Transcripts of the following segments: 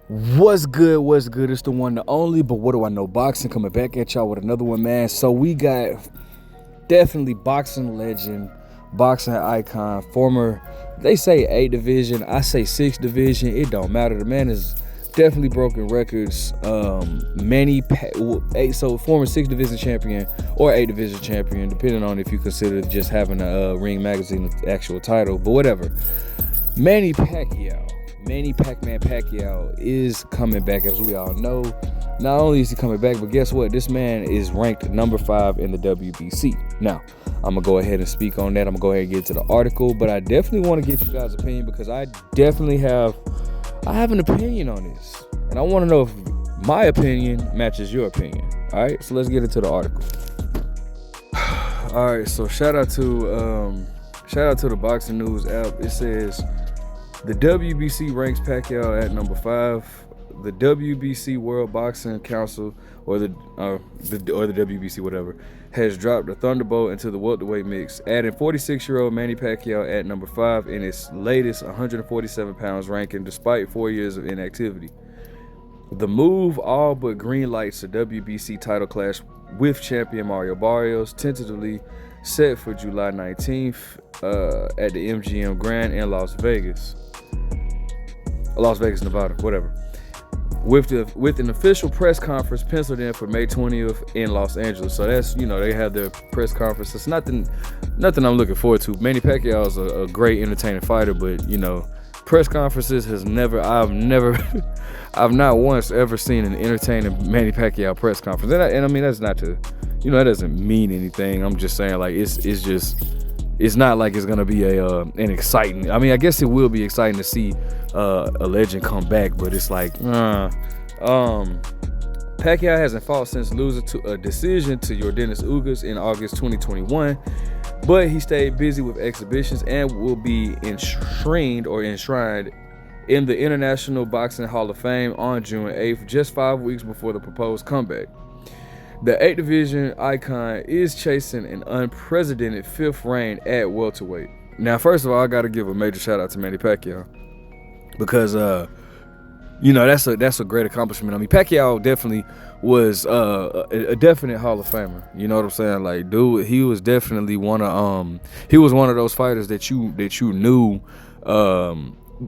What's good? What's good? It's the one, the only. But what do I know? Boxing coming back at y'all with another one, man. So we got definitely boxing legend, boxing icon, former. They say 8 division. I say 6 division. It don't matter. The man is definitely broken records. So former 6 division champion or 8 division champion, depending on if you consider just having a Ring Magazine actual title. But whatever. Manny Pacquiao. Manny Pac-Man Pacquiao is coming back, as we all know. Not only is he coming back, but guess what? This man is ranked number 5 in the WBC. Now, I'm going to go ahead and speak on that. I'm going to go ahead and get to the article, but I definitely want to get you guys' opinion because I have an opinion on this. And I want to know if my opinion matches your opinion. All right, so let's get into the article. All right, so shout out to the Boxing News app. It says the WBC ranks Pacquiao at number 5. The WBC World Boxing Council, or the WBC, whatever, has dropped a thunderbolt into the welterweight mix, adding 46-year-old Manny Pacquiao at number 5 in its latest 147 pounds ranking, despite 4 years of inactivity. The move all but green lights the WBC title clash with champion Mario Barrios, tentatively set for July 19th at the MGM Grand in Las Vegas, Nevada, whatever. With an official press conference penciled in for May 20th in Los Angeles. So that's, they have their press conference. It's nothing I'm looking forward to. Manny Pacquiao is a great entertaining fighter, but press conferences I've not once ever seen an entertaining Manny Pacquiao press conference. And I mean, that's not to, that doesn't mean anything. I'm just saying, like, it's not like it's gonna be an exciting. I mean, I guess it will be exciting to see a legend come back, but it's like, Pacquiao hasn't fought since losing to a decision to Yordenis Ugas in August 2021, but he stayed busy with exhibitions and will be enshrined in the International Boxing Hall of Fame on June 8th, just 5 weeks before the proposed comeback. The 8 division icon is chasing an unprecedented 5th reign at welterweight. Now, first of all, I got to give a major shout out to Manny Pacquiao because, that's a great accomplishment. I mean, Pacquiao definitely was a definite Hall of Famer. You know what I'm saying? Like, dude, he was definitely one of those fighters that you knew.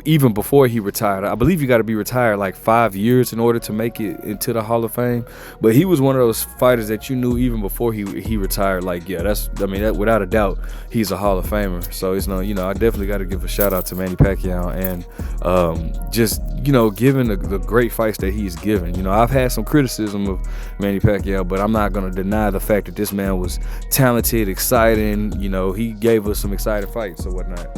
Even before he retired. I believe you got to be retired like 5 years in order to make it into the Hall of Fame. But he was one of those fighters that you knew even before he retired. Like, yeah, that without a doubt, he's a Hall of Famer. So it's I definitely got to give a shout out to Manny Pacquiao and just given the great fights that he's given. I've had some criticism of Manny Pacquiao, but I'm not gonna deny the fact that this man was talented, exciting. He gave us some exciting fights or whatnot.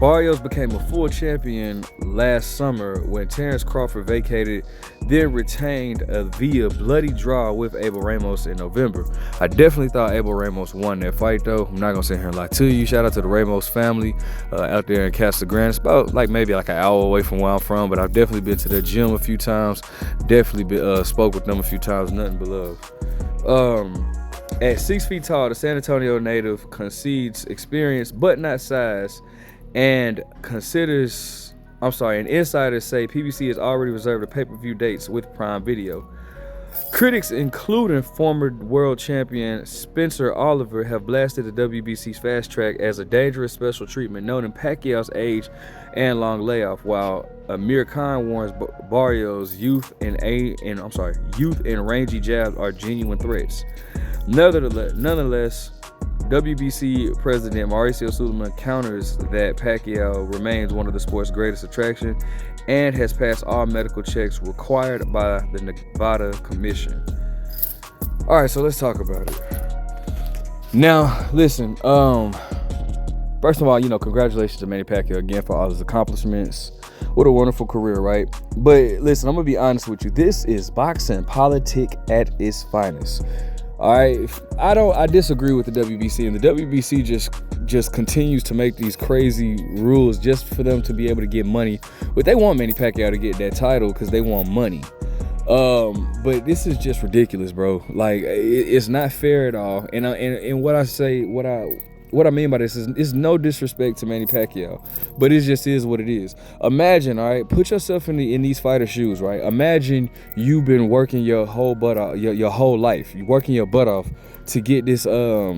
Barrios became a full champion last summer when Terrence Crawford vacated, then retained via bloody draw with Abel Ramos in November. I definitely thought Abel Ramos won that fight, though. I'm not going to sit here and lie to you. Shout out to the Ramos family out there in Casa Grande. It's about maybe an hour away from where I'm from, but I've definitely been to their gym a few times. Definitely spoke with them a few times. Nothing but love. At 6 feet tall, the San Antonio native concedes experience but not size, and insiders say PBC has already reserved the pay-per-view dates with Prime Video. Critics, including former world champion Spencer Oliver, have blasted the WBC's fast track as a dangerous special treatment, noting Pacquiao's age and long layoff, while Amir Khan warns Barrios' youth and rangy jabs are genuine threats. Nonetheless, WBC President Mauricio Suleiman counters that Pacquiao remains one of the sport's greatest attractions and has passed all medical checks required by the Nevada Commission. All right, so let's talk about it. Now, listen, first of all, congratulations to Manny Pacquiao again for all his accomplishments. What a wonderful career, right? But listen, I'm going to be honest with you. This is boxing politic at its finest. All right, I disagree with the WBC, and the WBC just continues to make these crazy rules just for them to be able to get money. But they want Manny Pacquiao to get that title because they want money. But this is just ridiculous, bro. Like, it's not fair at all. And what I what I mean by this is it's no disrespect to Manny Pacquiao, but it just is what it is. Imagine, all right, put yourself in these fighters' shoes, right? Imagine you've been working your whole butt off, your whole life. You're working your butt off to get this for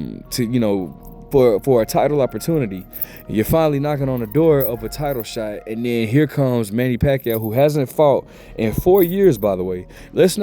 a title opportunity. You're finally knocking on the door of a title shot, and then here comes Manny Pacquiao, who hasn't fought in 4 years, by the way. Let's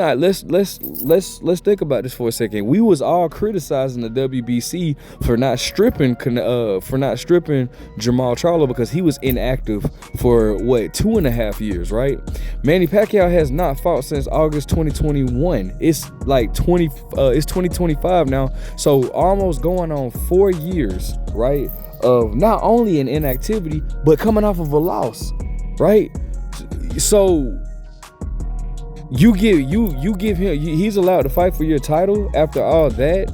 think about this for a second. We was all criticizing the WBC for not stripping Jamal Charlo because he was inactive for 2.5 years, right? Manny Pacquiao has not fought since August 2021. It's like it's 2025 now, so almost going on 4 years, right, of not only an inactivity but coming off of a loss, right? So you give him, he's allowed to fight for your title after all that,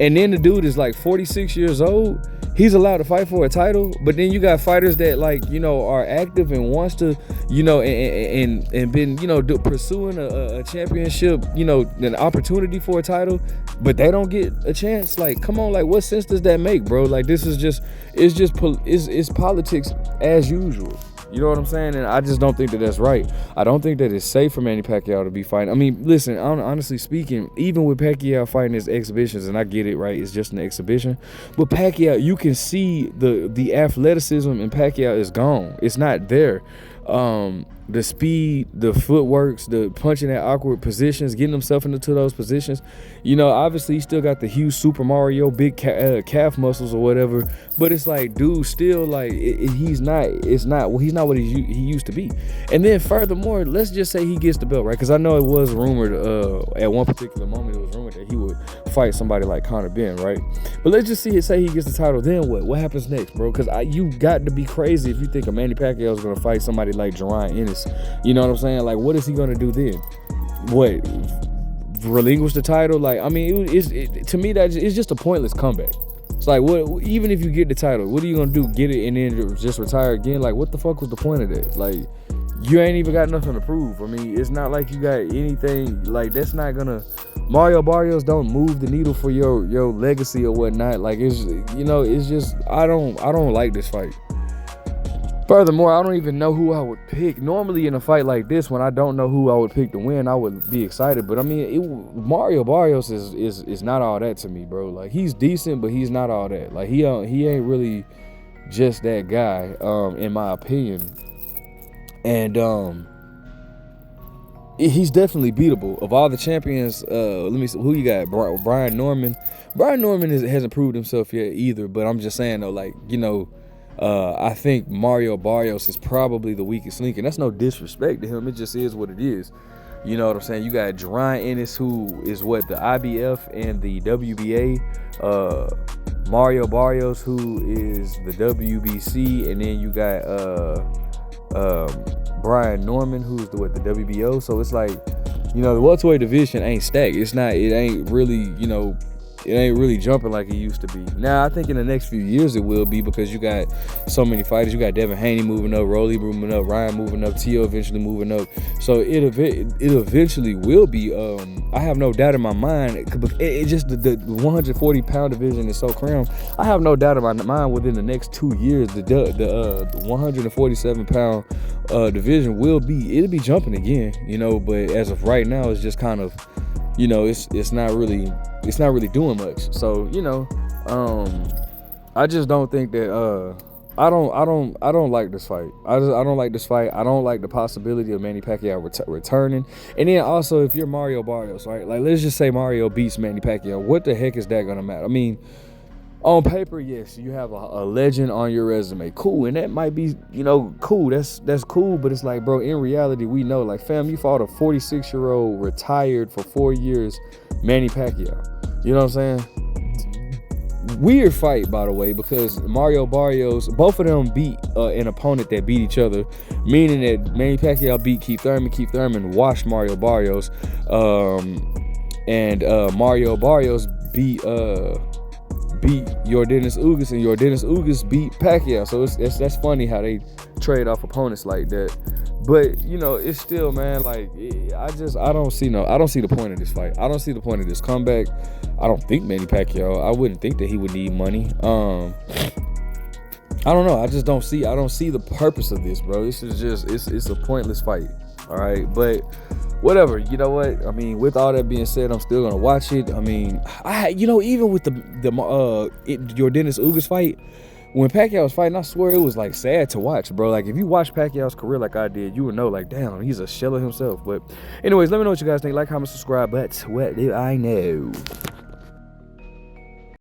and then the dude is like 46 years old. He's allowed to fight for a title, but then you got fighters that, like, you know, are active and wants to, you know, and been, you know, pursuing a championship, you know, an opportunity for a title, but they don't get a chance. Like, come on, like, what sense does that make, bro? Like, this is just, it's politics as usual. You know what I'm saying? And I just don't think that that's right. I don't think that it's safe for Manny Pacquiao to be fighting. I mean, listen, honestly speaking, even with Pacquiao fighting his exhibitions, and I get it, right? It's just an exhibition. But Pacquiao, you can see the athleticism in Pacquiao is gone. It's not there. The speed, the footworks, the punching at awkward positions, getting himself into those positions. You know, obviously he still got the huge Super Mario big calf muscles or whatever, but it's like, dude, still like he's not what he used to be. And then furthermore, let's just say he gets the belt, right? Because I know it was rumored at one particular moment, it was rumored that he would fight somebody like Conor Benn, right? But let's just say he gets the title. Then what happens next, bro? Because you got to be crazy if you think a Manny Pacquiao is gonna fight somebody like Jerron Ennis. You know what I'm saying? Like, what is he gonna do then? What, relinquish the title? Like, I mean, to me that it's just a pointless comeback. It's like, what? Even if you get the title, what are you gonna do? Get it and then just retire again? Like, what the fuck was the point of that? Like, you ain't even got nothing to prove. I mean, it's not like you got anything. Like, that's not gonna. Mario Barrios don't move the needle for your legacy or whatnot. Like, it's, you know, it's just, I don't like this fight. Furthermore, I don't even know who I would pick. Normally in a fight like this, when I don't know who I would pick to win, I would be excited. But I mean, Mario Barrios is not all that to me, bro. Like, he's decent, but he's not all that. Like, he ain't really just that guy, in my opinion. And he's definitely beatable. Of all the champions, let me see, who you got? Brian Norman. Brian Norman hasn't proved himself yet either. But I'm just saying though, like, you know. I think Mario Barrios is probably the weakest link, and that's no disrespect to him. It just is what it is. You know what I'm saying? You got Jerron Ennis, who is the IBF and the WBA. Mario Barrios, who is the WBC, and then you got Brian Norman, who's the WBO. So it's like, you know, the welterweight division ain't stacked. It ain't really, you know. It ain't really jumping like it used to be. Now, I think in the next few years it will be, because you got so many fighters. You got Devin Haney moving up, Rolly moving up, Ryan moving up, Tio eventually moving up. So it eventually will be. I have no doubt in my mind. It just the 140-pound division is so cramped. I have no doubt in my mind within the next 2 years the 147-pound division it'll be jumping again. You know, but as of right now, it's just kind of, you know, it's not really doing much. So, you know, I just don't think that I don't like this fight. I don't like this fight. I don't like the possibility of Manny Pacquiao returning. And then also, if you're Mario Barrios, right? Like, let's just say Mario beats Manny Pacquiao. What the heck is that gonna matter? I mean, on paper, yes, you have a legend on your resume. Cool, and that might be, you know, cool. That's cool, but it's like, bro, in reality, we know, like, fam, you fought a 46-year-old retired for 4 years Manny Pacquiao. You know what I'm saying? Weird fight, by the way, because Mario Barrios, both of them beat an opponent that beat each other, meaning that Manny Pacquiao beat Keith Thurman washed Mario Barrios, and Mario Barrios beat Yordenis Ugas, and Yordenis Ugas beat Pacquiao. So that's funny how they trade off opponents like that. But you know, it's still, man. Like, I don't see the point of this fight. I don't see the point of this comeback. I don't think Manny Pacquiao. I wouldn't think that he would need money. I don't know. I don't see the purpose of this, bro. This is just it's a pointless fight. All right, but whatever. You know what? I mean, with all that being said, I'm still gonna watch it. I mean, even with your Dennis Ugas fight, when Pacquiao was fighting, I swear it was like sad to watch, bro. Like, if you watch Pacquiao's career like I did, you would know, like, damn, he's a shell of himself. But anyways, let me know what you guys think. Like, comment, subscribe. But what do I know?